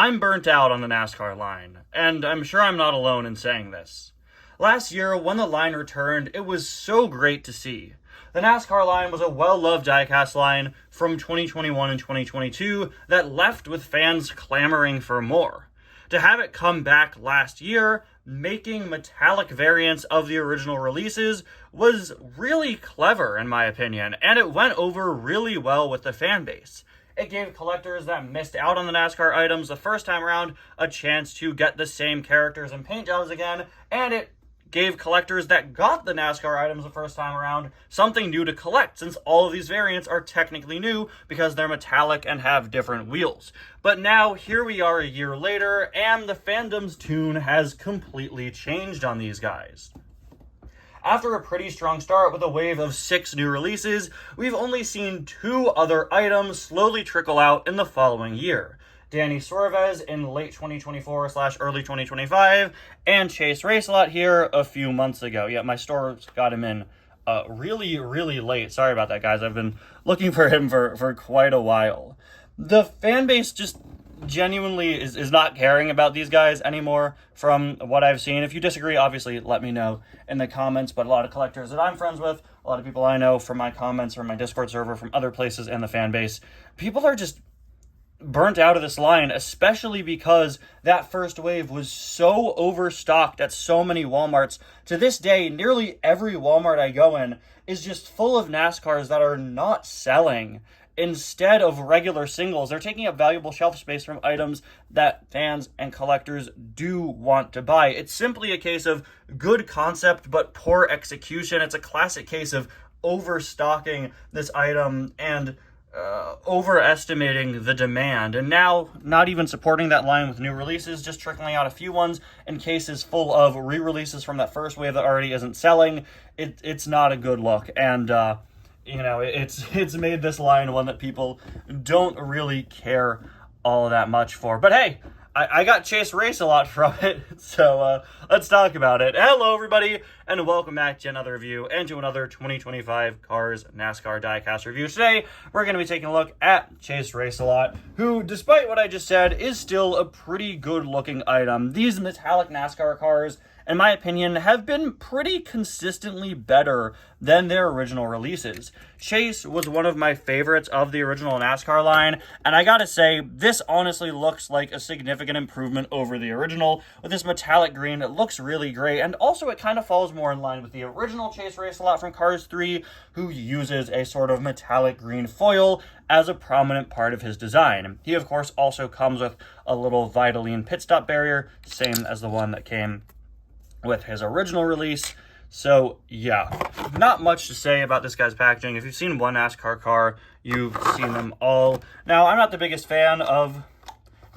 I'm burnt out on the NASCAR line, and I'm sure I'm not alone in saying this. Last year, when the line returned, it was so great to see. The NASCAR line was a well-loved diecast line from 2021 and 2022 that left with fans clamoring for more. To have it come back last year, making metallic variants of the original releases, was really clever in my opinion, and it went over really well with the fan base. It gave collectors that missed out on the NASCAR items the first time around a chance to get the same characters and paint jobs again, and it gave collectors that got the NASCAR items the first time around something new to collect, since all of these variants are technically new because they're metallic and have different wheels. But now, here we are a year later, and the fandom's tune has completely changed on these guys. After a pretty strong start with a wave of 6 new releases, we've only seen 2 other items slowly trickle out in the following year. Danny Suarez in late 2024/early 2025, and Chase Racelott here a few months ago. Yeah, my stores got him in really late. Sorry about that, guys. I've been looking for him for quite a while. The fan base just genuinely is not caring about these guys anymore from what I've seen. If you disagree, obviously let me know in the comments, but a lot of collectors that I'm friends with, a lot of people I know from my comments, from my Discord server, from other places in the fan base, people are just burnt out of this line, especially because that first wave was so overstocked at so many Walmarts. To this day, nearly every Walmart I go in is just full of NASCARs that are not selling. Instead of regular singles, they're taking up valuable shelf space from items that fans and collectors do want to buy. It's simply a case of good concept but poor execution. It's a classic case of overstocking this item and overestimating the demand, and now not even supporting that line with new releases, just trickling out a few ones in cases full of re-releases from that first wave that already isn't selling. It's not a good look, and it's made this line one that people don't really care all that much for. But hey, I got Chase Racelott from it, so let's talk about it. Hello, everybody, and welcome back to another review and to another 2025 Cars NASCAR Diecast review. Today, we're going to be taking a look at Chase Racelott, who, despite what I just said, is still a pretty good-looking item. These metallic NASCAR cars, in my opinion, have been pretty consistently better than their original releases. Chase was one of my favorites of the original NASCAR line, and I gotta say, this honestly looks like a significant improvement over the original. With this metallic green, it looks really great, and also it kind of falls more in line with the original Chase Racelott from Cars 3, who uses a sort of metallic green foil as a prominent part of his design. He, of course, also comes with a little Vitoline pit stop barrier, same as the one that came with his original release. So yeah, not much to say about this guy's packaging. If you've seen one NASCAR car, you've seen them all. Now, I'm not the biggest fan of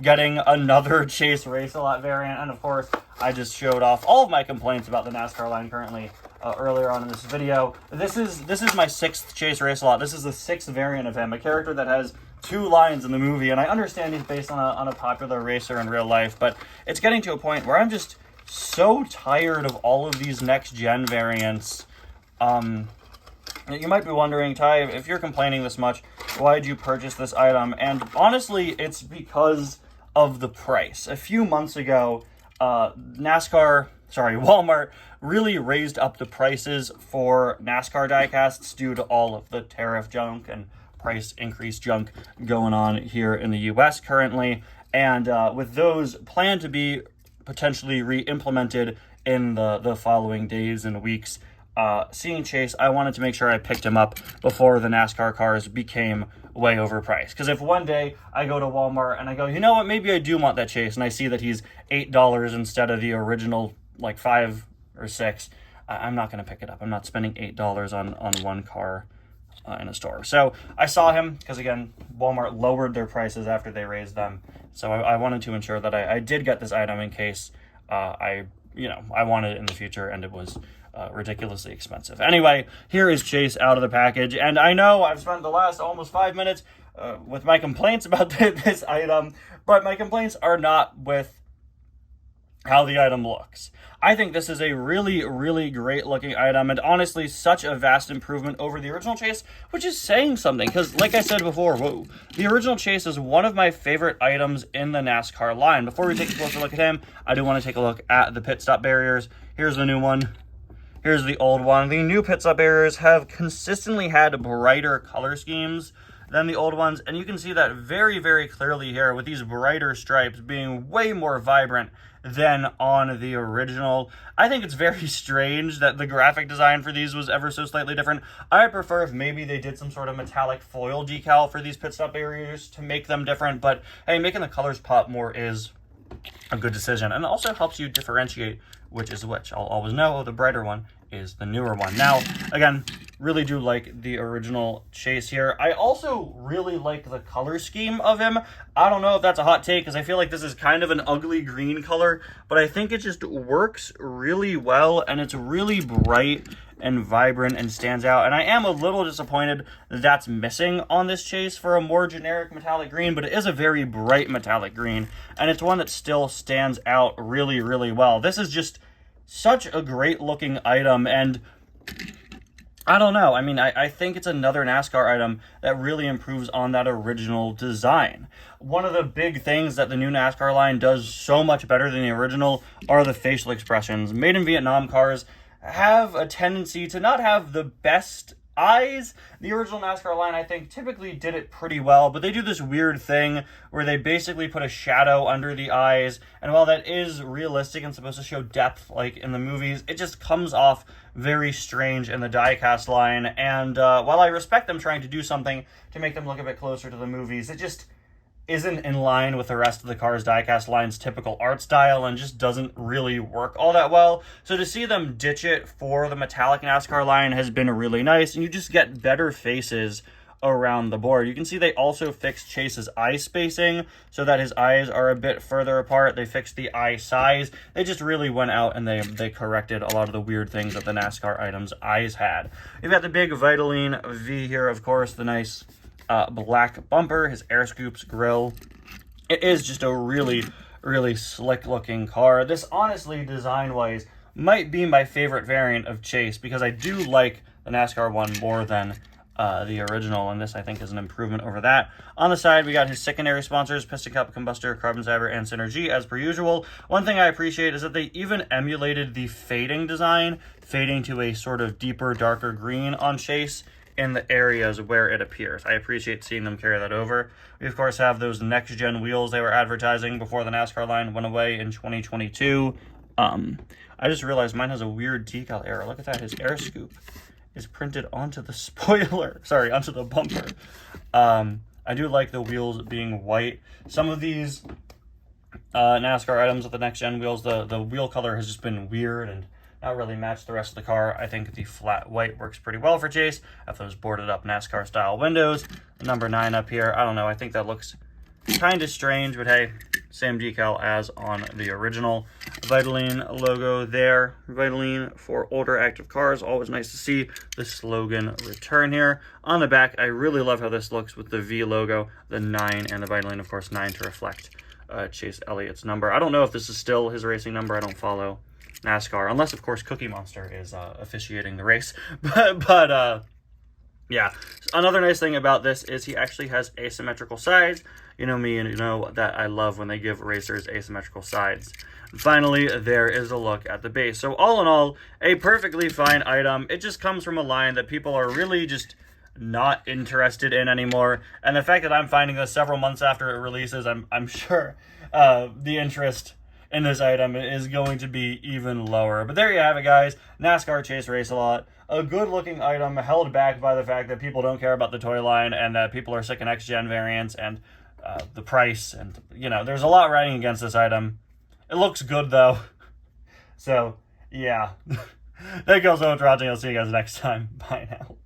getting another Chase Racelott variant, and of course, I just showed off all of my complaints about the NASCAR line currently earlier on in this video. This is my 6th Chase Racelott. This is the 6th variant of him, a character that has 2 lines in the movie, and I understand he's based on a popular racer in real life, but it's getting to a point where I'm just so tired of all of these next-gen variants. You might be wondering, Ty, if you're complaining this much, why did you purchase this item? And honestly, it's because of the price. A few months ago, Walmart really raised up the prices for NASCAR diecasts due to all of the tariff junk and price increase junk going on here in the US currently. And with those planned to be potentially re-implemented in the following days and weeks, seeing Chase, I wanted to make sure I picked him up before the NASCAR cars became way overpriced. Because if one day I go to Walmart and I go, you know what, maybe I do want that Chase, and I see that he's $8 instead of the original like $5 or $6, I'm not going to pick it up. I'm not spending $8 on one car in a store. So I saw him because, again, Walmart lowered their prices after they raised them. So I wanted to ensure that I did get this item in case I wanted it in the future, and it was ridiculously expensive. Anyway, here is Chase out of the package, and I know I've spent the last almost 5 minutes with my complaints about this item, but my complaints are not with how the item looks. I think this is a really, really great looking item, and honestly, such a vast improvement over the original Chase, which is saying something, because like I said before, the original Chase is one of my favorite items in the NASCAR line. Before we take a closer look at him, I do want to take a look at the pit stop barriers. Here's the new one. Here's the old one. The new pit stop barriers have consistently had brighter color schemes than the old ones, and you can see that very, very clearly here with these brighter stripes being way more vibrant than on the original. I think it's very strange that the graphic design for these was ever so slightly different. I prefer if maybe they did some sort of metallic foil decal for these pit stop barriers to make them different, but hey, making the colors pop more is a good decision, and it also helps you differentiate which is which. I'll always know, oh, the brighter one is the newer one. Now, again, really do like the original Chase here. I also really like the color scheme of him. I don't know if that's a hot take, because I feel like this is kind of an ugly green color, but I think it just works really well, and it's really bright and vibrant and stands out. And I am a little disappointed that that's missing on this Chase for a more generic metallic green, but it is a very bright metallic green, and it's one that still stands out really, really well. This is just such a great looking item, and I don't know. I mean, I think it's another NASCAR item that really improves on that original design. One of the big things that the new NASCAR line does so much better than the original are the facial expressions. Made in Vietnam cars have a tendency to not have the best eyes. The original NASCAR line, I think, typically did it pretty well, but they do this weird thing where they basically put a shadow under the eyes, and while that is realistic and supposed to show depth like in the movies, it just comes off very strange in the diecast line. And while I respect them trying to do something to make them look a bit closer to the movies, it just isn't in line with the rest of the Cars diecast line's typical art style and just doesn't really work all that well. So to see them ditch it for the metallic NASCAR line has been really nice, and you just get better faces around the board. You can see they also fixed Chase's eye spacing so that his eyes are a bit further apart. They fixed the eye size. They just really went out and they corrected a lot of the weird things that the NASCAR items' eyes had. You've got the big Vitoline V here, of course, the nice black bumper, his air scoops grill. It is just a really, really slick looking car. This honestly, design wise, might be my favorite variant of Chase, because I do like the NASCAR one more than the original, and this I think is an improvement over that. On the side, we got his secondary sponsors, Piston Cup, Combustor, Carbon Fiber, and Synergy, as per usual. One thing I appreciate is that they even emulated the fading design, fading to a sort of deeper, darker green on Chase in the areas where it appears. I appreciate seeing them carry that over. We, of course, have those next-gen wheels they were advertising before the NASCAR line went away in 2022. I just realized mine has a weird decal error. Look at that. His air scoop is printed onto the spoiler. Sorry, onto the bumper. I do like the wheels being white. Some of these NASCAR items with the next-gen wheels, the wheel color has just been weird and not really matched the rest of the car. I think the flat white works pretty well for Chase. Have those boarded up NASCAR style windows. The number 9 up here, I don't know, I think that looks kind of strange, but hey, same decal as on the original. Vitoline logo there. Vitoline for older active cars. Always nice to see the slogan return here. On the back, I really love how this looks with the V logo, the 9, and the Vitoline, of course, 9 to reflect Chase Elliott's number. I don't know if this is still his racing number. I don't follow NASCAR, unless of course Cookie Monster is officiating the race. But yeah, another nice thing about this is he actually has asymmetrical sides. You know me, and you know that I love when they give racers asymmetrical sides. And finally, there is a look at the base. So all in all, a perfectly fine item. It just comes from a line that people are really just not interested in anymore, and the fact that I'm finding this several months after it releases, I'm sure the interest in this item is going to be even lower. But there you have it, guys. NASCAR Chase Racelott. A good looking item held back by the fact that people don't care about the toy line and that people are sick of next-gen variants and the price. And, you know, there's a lot riding against this item. It looks good, though. So, yeah. Thank you all so much for watching. I'll see you guys next time. Bye now.